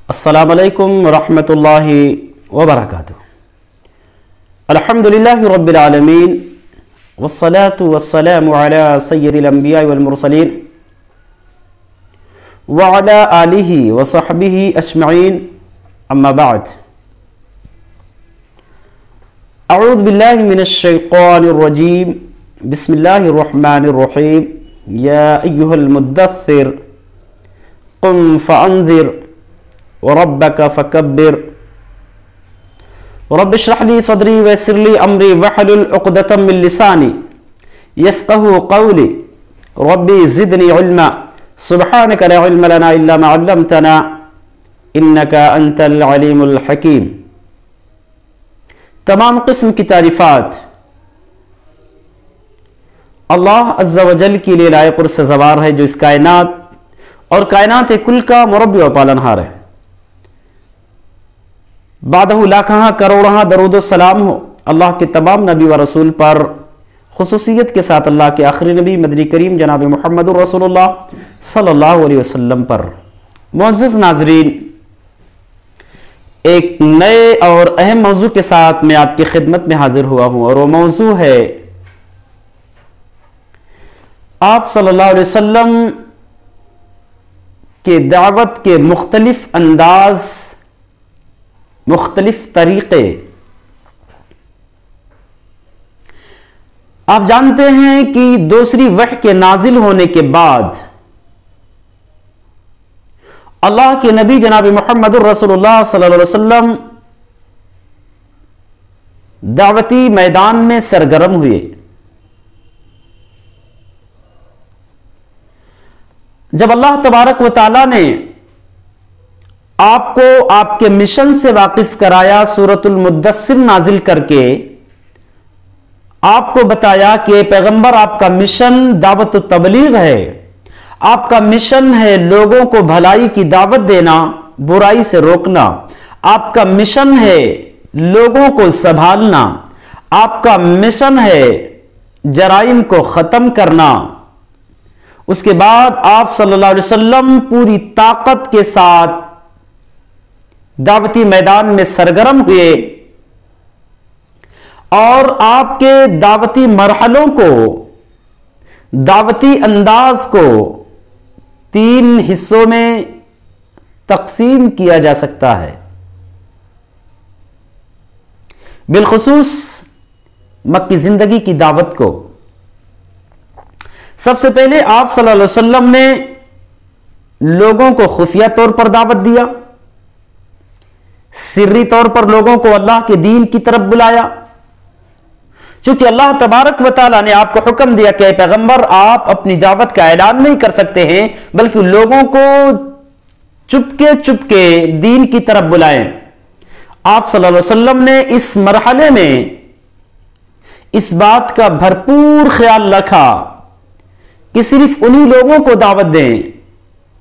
السلام علیکم ورحمۃ اللہ وبرکاتہ۔ الحمدللہ رب العالمین والصلاة والسلام علی سید الانبیاء والمرسلین وعلی آلہ وصحبہ اجمعین، اما بعد۔ اعوذ باللہ من الشیطان الرجیم، بسم اللہ الرحمن الرحیم۔ یا ایہا المدثر قم فانذر وربک فکبر رب اشرح لی صدری ویسر لی امری واحلل عقدۃ من لسانی یفقہوا قولی ربی زدنی علما سبحانک لا علم لنا الا ما علمتنا انک انت العلیم الحکیم۔ تمام قسم کی تعریفات اللہ عز و جل کے لیے لائق اور سزاوار ہے، جو اس کائنات اور کائنات کل کا مربی و پالنہار ہے۔ بعدہ لاکھاں کروڑاں درود و سلام ہو اللہ کے تمام نبی و رسول پر، خصوصیت کے ساتھ اللہ کے آخری نبی مدنی کریم جناب محمد رسول اللہ صلی اللہ علیہ وسلم پر۔ معزز ناظرین، ایک نئے اور اہم موضوع کے ساتھ میں آپ کی خدمت میں حاضر ہوا ہوں، اور وہ موضوع ہے آپ صلی اللہ علیہ وسلم کے دعوت کے مختلف انداز، مختلف طریقے۔ آپ جانتے ہیں کہ دوسری وحی کے نازل ہونے کے بعد اللہ کے نبی جناب محمد رسول اللہ صلی اللہ علیہ وسلم دعوتی میدان میں سرگرم ہوئے۔ جب اللہ تبارک و تعالی نے آپ کو آپ کے مشن سے واقف کرایا، سورۃ المدثر نازل کر کے آپ کو بتایا کہ پیغمبر آپ کا مشن دعوت و تبلیغ ہے، آپ کا مشن ہے لوگوں کو بھلائی کی دعوت دینا، برائی سے روکنا، آپ کا مشن ہے لوگوں کو سنبھالنا، آپ کا مشن ہے جرائم کو ختم کرنا۔ اس کے بعد آپ صلی اللہ علیہ وسلم پوری طاقت کے ساتھ دعوتی میدان میں سرگرم ہوئے، اور آپ کے دعوتی مرحلوں کو، دعوتی انداز کو 3 حصوں میں تقسیم کیا جا سکتا ہے۔ بالخصوص مکی زندگی کی دعوت کو سب سے پہلے آپ صلی اللہ علیہ وسلم نے لوگوں کو خفیہ طور پر دعوت دیا، سری طور پر لوگوں کو اللہ کے دین کی طرف بلایا۔ چونکہ اللہ تبارک و تعالیٰ نے آپ کو حکم دیا کہ اے پیغمبر، آپ اپنی دعوت کا اعلان نہیں کر سکتے ہیں، بلکہ لوگوں کو چپکے دین کی طرف بلائیں۔ آپ صلی اللہ علیہ وسلم نے اس مرحلے میں اس بات کا بھرپور خیال رکھا کہ صرف انہی لوگوں کو دعوت دیں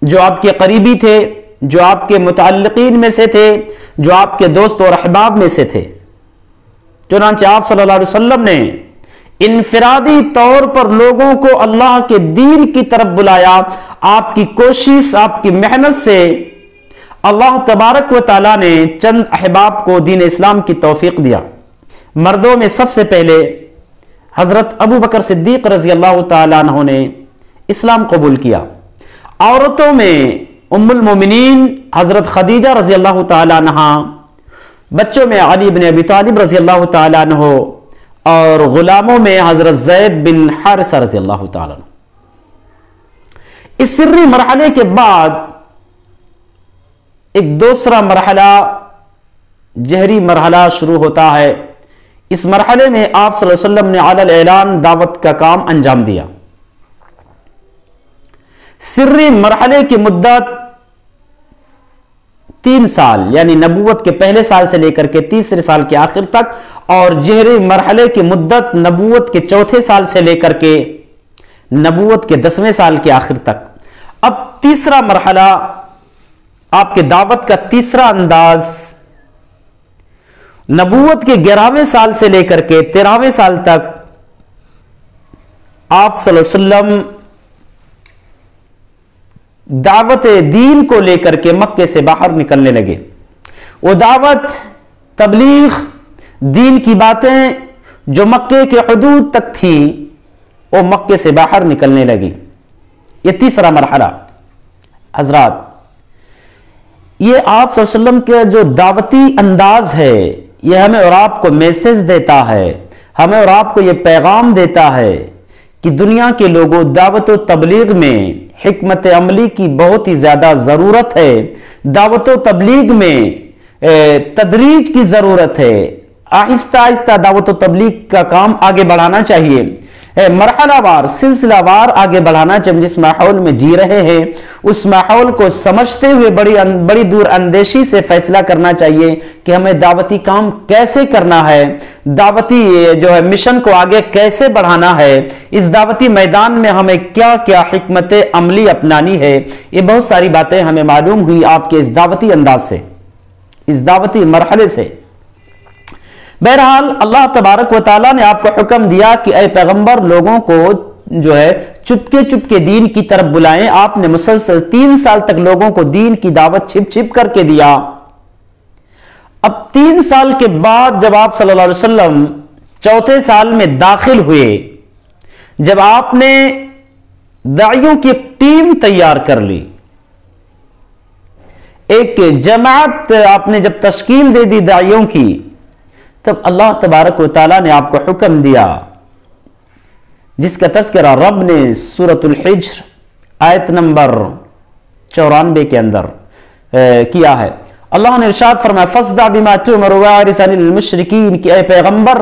جو آپ کے قریبی تھے، جو آپ کے متعلقین میں سے تھے، جو آپ کے دوست اور احباب میں سے تھے۔ چنانچہ آپ صلی اللہ علیہ وسلم نے انفرادی طور پر لوگوں کو اللہ کے دین کی طرف بلایا۔ آپ کی کوشش، آپ کی محنت سے اللہ تبارک و تعالیٰ نے چند احباب کو دین اسلام کی توفیق دیا۔ مردوں میں سب سے پہلے حضرت ابو بکر صدیق رضی اللہ تعالیٰ عنہ نے اسلام قبول کیا۔ عورتوں میں ام المومنین حضرت خدیجہ رضی اللہ تعالیٰ عنہ، بچوں میں علی بن ابی طالب رضی اللہ تعالیٰ عنہ، اور غلاموں میں حضرت زید بن حارثہ رضی اللہ تعالیٰ عنہ۔ اس سری مرحلے کے بعد ایک دوسرا مرحلہ، جہری مرحلہ شروع ہوتا ہے۔ اس مرحلے میں آپ صلی اللہ علیہ وسلم نے علی الاعلان دعوت کا کام انجام دیا۔ سری مرحلے کی مدت 3 سال، یعنی نبوت کے پہلے سال سے لے کر کے تیسرے سال کے آخر تک، اور جہری مرحلے کی مدت نبوت کے 4تھے سال سے لے کر کے نبوت کے 10ویں سال کے آخر تک۔ اب تیسرا مرحلہ، آپ کے دعوت کا تیسرا انداز، نبوت کے 11ویں سال سے لے کر کے 13ویں سال تک آپ صلی اللہ علیہ وسلم दावत दीन को लेकर के मक्के से बाहर निकलने लगे। वो दावत, तबलीग, दीन की बातें जो मक्के के हुदूद तक थी, वो मक्के से बाहर निकलने लगी। ये तीसरा मरहला। हजरात, ये आप सल्लल्लाहु अलैहि वसल्लम के जो दावती अंदाज है, ये हमें और आपको मैसेज देता है, हमें और आपको ये पैगाम देता है कि दुनिया के लोगों, दावत व तबलीग में हिकमत अमली की बहुत ही ज्यादा जरूरत है। दावत व तबलीग में तदरीज की जरूरत है। आहिस्ता आहिस्ता दावत व तबलीग का काम आगे बढ़ाना चाहिए, मरहलावार, सिलसिलावार आगे बढ़ाना चाहिए। जिस माहौल में जी रहे हैं उस माहौल को समझते हुए बड़ी दूर अंदेशी से फैसला करना चाहिए कि हमें दावती काम कैसे करना है, दावती जो है मिशन को आगे कैसे बढ़ाना है, इस दावती मैदान में हमें क्या क्या हिकमत अमली अपनानी है। ये बहुत सारी बातें हमें मालूम हुई आपके इस दावती अंदाज से, इस दावती मरहले से। बहरहाल अल्लाह तबारक व तआला ने आपको हुक्म दिया कि ऐ पैगंबर, लोगों को जो है चुपके चुपके दीन की तरफ बुलाएं। आपने मुसलसल 3 साल तक लोगों को दीन की दावत छिप छिप करके दिया। अब 3 साल के बाद जब आप सल्लल्लाहु अलैहि वसल्लम चौथे साल में दाखिल हुए, जब आपने दाइयों की एक टीम तैयार कर ली, एक जमात आपने जब तश्कील दे दी दाइयों की, तब अल्लाह तबारक व तआला ने आपको हुक्म दिया, जिसका तज़किरा रब ने सूरतुल हिज्र आयत नंबर 94 के अंदर किया है। अल्लाह ने इरशाद फरमाया, फस्दा बिमा तुमर वारिस अनिल मुशरिकीन, कि ऐ पैगंबर,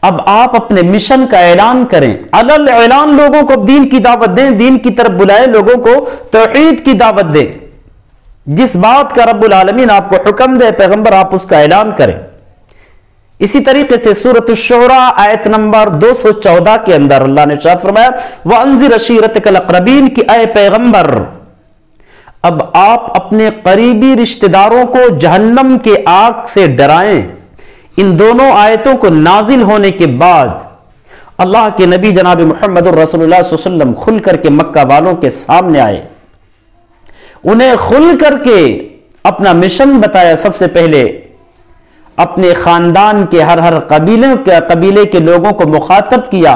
अब आप अपने मिशन का ऐलान करें। अलल ऐलान, लोगों को दीन की दावत दें, दीन की तरफ बुलाएं, लोगों को तौहीद की दावत दें। जिस बात का रब्बुल आलमीन आपको हुक्म दे पैगंबर, आप उसका ऐलान करें। इसी तरीके से सूरत शुरा आयत नंबर 214 के अंदर अल्लाह ने इरशाद फरमाया, वअंज़िर अशीरतकल अक़रबीन, कि ऐ पैगंबर, अब आप अपने करीबी रिश्तेदारों को जहन्नम के आग से डराएं। इन दोनों आयतों को नाजिल होने के बाद अल्लाह के नबी जनाब मुहम्मद रसूलुल्लाह सल्लल्लाहु अलैहि वसल्लम खुल करके मक्का वालों के सामने आए, उन्हें खुल करके अपना मिशन बताया। सबसे पहले अपने खानदान के हर कबीले के लोगों को मुखातब किया,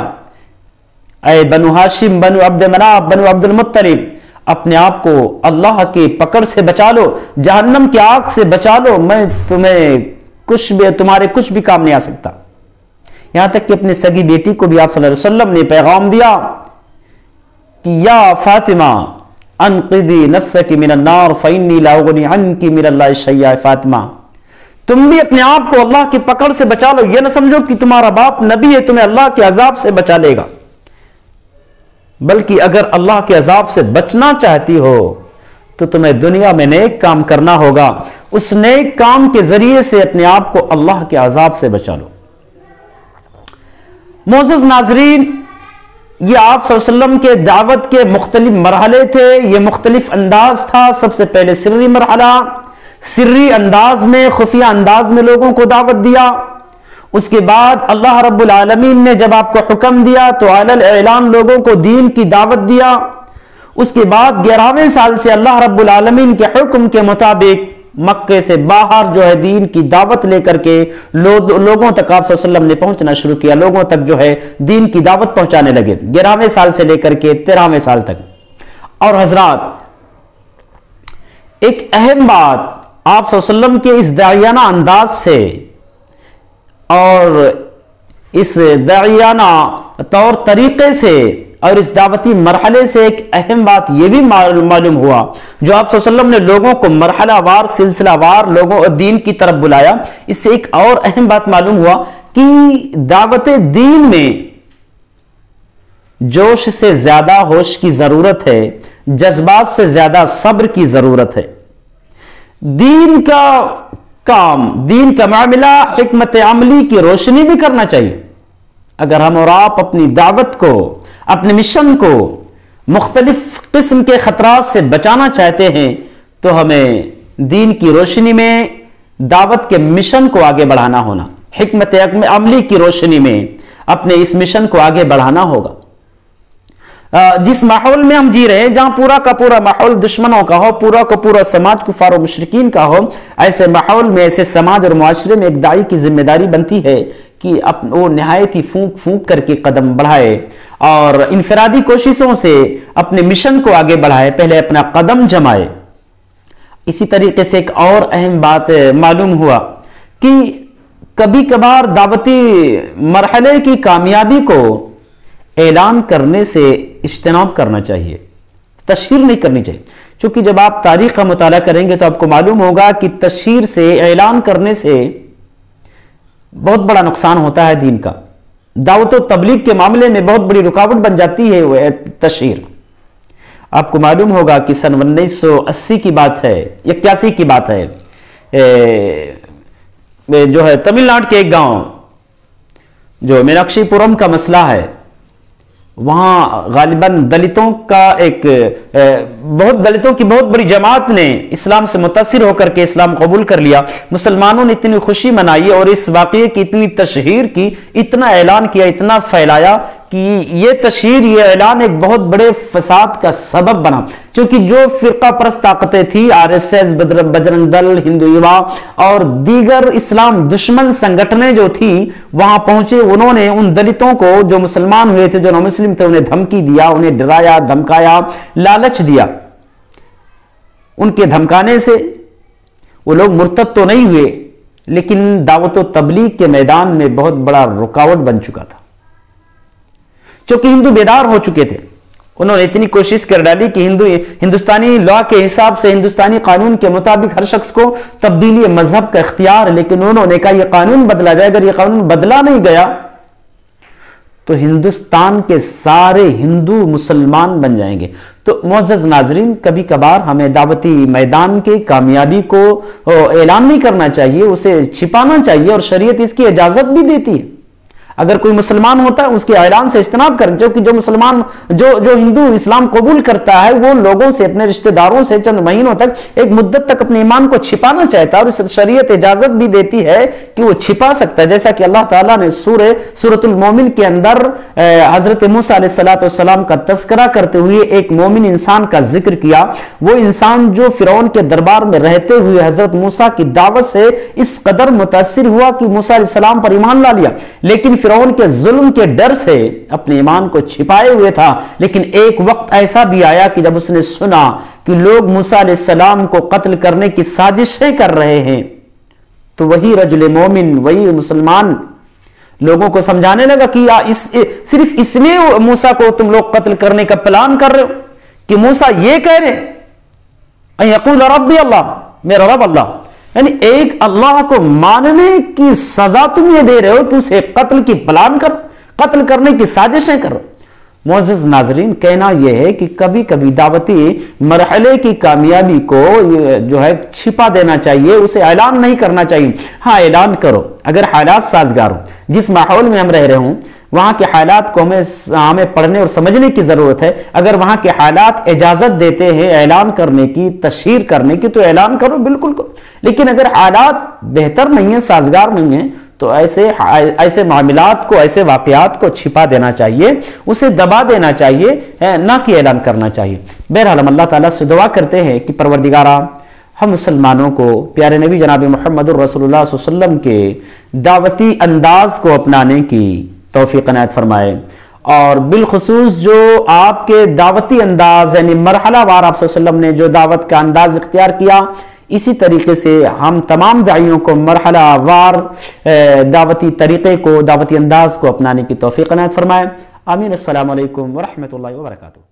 ऐ बनु हाशिम, बनु अब्द मनाफ, बनु अब्दुल मुत्तलिब, अपने आप को अल्लाह की पकड़ से बचा लो, जहन्नम की आग से बचा लो, मैं तुम्हारे कुछ भी काम नहीं आ सकता। यहां तक कि अपनी सगी बेटी को भी आप सल्लल्लाहु अलैहि वसल्लम ने पैगाम दिया कि या फातिमा अनक़िदी नफ्सकी मिनन नार फ़इन्नी ला उग़नी अन्की मिनल्लाहि शैय्या। फातिमा, तुम भी अपने आप को अल्लाह की पकड़ से बचा लो। यह ना समझो कि तुम्हारा बाप नबी है, तुम्हें अल्लाह के अजाब से बचा लेगा, बल्कि अगर अल्लाह के अजाब से बचना चाहती हो तो तुम्हें दुनिया में नेक काम करना होगा। उस नेक काम के जरिए से अपने आप को अल्लाह के अजाब से बचा लो। मोअज़्ज़ज़ नाज़रीन, ये आप सल्लल्लाहु अलैहि वसल्लम के दावत के मुख्तलिफ मरहले थे, ये मुख्तलिफ अंदाज था। सबसे पहले सिर्री मरहला, सिर्री अंदाज में, खुफिया अंदाज में लोगों को दावत दिया। उसके बाद अल्लाह रब्बुल आलमीन ने जब आपको हुक्म दिया तो अलल ऐलान लोगों को दीन की दावत दिया। उसके बाद 11वें साल से अल्लाह रब्बुल आलमीन के हुक्म के मुताबिक मक्के से बाहर जो है दीन की दावत लेकर के लोगों तक आप सल्लल्लाहु अलैहि वसल्लम ने पहुंचना शुरू किया, लोगों तक जो है दीन की दावत पहुंचाने लगे 11वें साल से लेकर के 13वें साल तक। और हजरात, एक अहम बात आप सल्लल्लाहु अलैहि वसल्लम के इस दाइयाना अंदाज से और इस दाइयाना तौर तरीके से और इस दावती मरहले से एक अहम बात यह भी मालूम हुआ, जो आप सल्लल्लाहु अलैहि वसल्लम ने लोगों को मरहलावार, सिलसिलावार लोगों और दीन की तरफ बुलाया। इससे एक और अहम बात मालूम हुआ कि दावत दीन में जोश से ज्यादा होश की जरूरत है, जज्बात से ज्यादा सब्र की जरूरत है। दीन का काम, दीन का मामला हिकमत अमली की रोशनी भी करना चाहिए। अगर हम और आप अपनी दावत को, अपने मिशन को मुख्तलिफ किस्म के खतरात से बचाना चाहते हैं तो हमें दीन की रोशनी में दावत के मिशन को आगे बढ़ाना होना, हिकमत अमली की रोशनी में अपने इस मिशन को आगे बढ़ाना होगा। जिस माहौल में हम जी रहे हैं, जहां पूरा का पूरा माहौल दुश्मनों का हो, पूरा का पूरा समाज कुफार और मुशरिकीन का हो, ऐसे माहौल में, ऐसे समाज और मुआशरे में एक दाई की जिम्मेदारी बनती है कि वो निहायत ही फूंक फूंक करके कदम बढ़ाए और इनफरादी कोशिशों से अपने मिशन को आगे बढ़ाए, पहले अपना कदम जमाए। इसी तरीके से एक और अहम बात मालूम हुआ कि कभी कभार दावती मरहले की कामयाबी को ऐलान करने से इज्तिनाब करना चाहिए, तशहीर नहीं करनी चाहिए। क्योंकि जब आप तारीख का मुताला करेंगे तो आपको मालूम होगा कि तशहीर से, ऐलान करने से बहुत बड़ा नुकसान होता है दीन का। दावत और तबलीग के मामले में बहुत बड़ी रुकावट बन जाती है वह तशहीर। आपको मालूम होगा कि सन 1980 की बात है, 81 की बात है, जो है तमिलनाडु के एक गांव जो मीनाक्षीपुरम का मसला है, वहां गालिबन दलितों का दलितों की बहुत बड़ी जमात ने इस्लाम से मुतासिर होकर के इस्लाम कबूल कर लिया। मुसलमानों ने इतनी खुशी मनाई और इस वाक़ये की इतनी तशहीर की, इतना ऐलान किया, इतना फैलाया कि ये तशहीर, ये ऐलान एक बहुत बड़े फसाद का सबब बना। क्योंकि जो फिरका परस्त ताकतें थी, आरएसएस, बजरंग दल, हिंदू युवा और दीगर इस्लाम दुश्मन संगठनें जो थी वहां पहुंचे, उन्होंने उन दलितों को, जो मुसलमान हुए थे, जो नौ मुस्लिम थे, उन्हें धमकी दिया, उन्हें डराया, धमकाया, लालच दिया। उनके धमकाने से वो लोग मुर्तद तो नहीं हुए, लेकिन दावत व तबलीग के मैदान में बहुत बड़ा रुकावट बन चुका था। क्योंकि हिंदू बेदार हो चुके थे, उन्होंने इतनी कोशिश कर डाली कि हिंदुस्तानी लॉ के हिसाब से, हिंदुस्तानी कानून के मुताबिक हर शख्स को तब्दीली मजहब का इख्तियार है, लेकिन उन्होंने कहा यह कानून बदला जाए। अगर यह कानून बदला नहीं गया तो हिंदुस्तान के सारे हिंदू मुसलमान बन जाएंगे। तो मुअज़्ज़ज़ नाज़रीन, कभी कभार हमें दावती मैदान के कामयाबी को ऐलान नहीं करना चाहिए, उसे छिपाना चाहिए, और शरीयत इसकी इजाजत भी देती है। अगर कोई मुसलमान होता है उसके ऐलान से इज्तिनाब करें। क्योंकि जो मुसलमान, जो हिंदू इस्लाम कबूल करता है, वो लोगों से, अपने रिश्तेदारों से चंद महीनों तक, एक मुद्दत तक अपने ईमान को छिपाना चाहता है, और शरीयत इजाजत भी देती है कि वो छिपा सकता है। जैसा कि अल्लाह ताला ने सूरतुल मोमिन के अंदर हजरत मूसा अलैहिस्सलाम का तस्करा करते हुए एक मोमिन इंसान का जिक्र किया। वो इंसान जो फिरौन के दरबार में रहते हुए हजरत मूसा की दावत से इस कदर मुतासिर हुआ कि मूसा अलैहिस्सलाम पर ईमान ला लिया, लेकिन फिरौन के जुल्म के डर से अपने ईमान को छिपाए हुए था। लेकिन एक वक्त ऐसा भी आया कि जब उसने सुना कि लोग मूसा अलैहिस्सलाम को कत्ल करने की साजिशें कर रहे हैं, तो वही रजुल मोमिन, वही मुसलमान लोगों को समझाने लगा कि सिर्फ इसमें मूसा को तुम लोग कत्ल करने का प्लान कर रहे हो कि मूसा ये कह रहे यक़ूल रब्बी अल्लाह, मेरा रब अल्लाह, यानी एक अल्लाह को मानने की सजा तुम ये दे रहे हो कि उसे कत्ल की प्लान कर, कत्ल करने की साजिशें करो। मुअज़्ज़ज़ नाज़रीन, कहना यह है कि कभी कभी दावती मरहले की कामयाबी को जो है छिपा देना चाहिए, उसे ऐलान नहीं करना चाहिए। हाँ, ऐलान करो अगर हालात साजगार हो। जिस माहौल में हम रह रहे हों वहां के हालात को हमें पढ़ने और समझने की जरूरत है। अगर वहां के हालात इजाजत देते हैं ऐलान करने की, तशहीर करने की, तो ऐलान करो, बिल्कुल करो। लेकिन अगर हालात बेहतर नहीं है, साजगार नहीं है, तो ऐसे मामलात को, ऐसे वाकयात को छिपा देना चाहिए, उसे दबा देना चाहिए, ना कि ऐलान करना चाहिए। बहरहाल हम अल्लाह ताला से दुआ करते हैं कि परवरदिगारा हम मुसलमानों को प्यारे नबी जनाब मोहम्मद रसूलुल्लाह सल्लल्लाहु अलैहि वसल्लम के दावती अंदाज को अपनाने की तौफीक इनायत फरमाए, और बिलखुसूस जो आपके दावती अंदाज, यानी मरहला वार आप सल्लल्लाहु अलैहि वसल्लम ने जो दावत का अंदाज इख्तियार किया, इसी तरीके से हम तमाम दाइयों को मरहला वार दावती तरीके को, दावती अंदाज को अपनाने की तौफीक इनायत फरमाए। आमीन। अस्सलामु अलैकुम व रहमतुल्लाहि व बरकातुहू।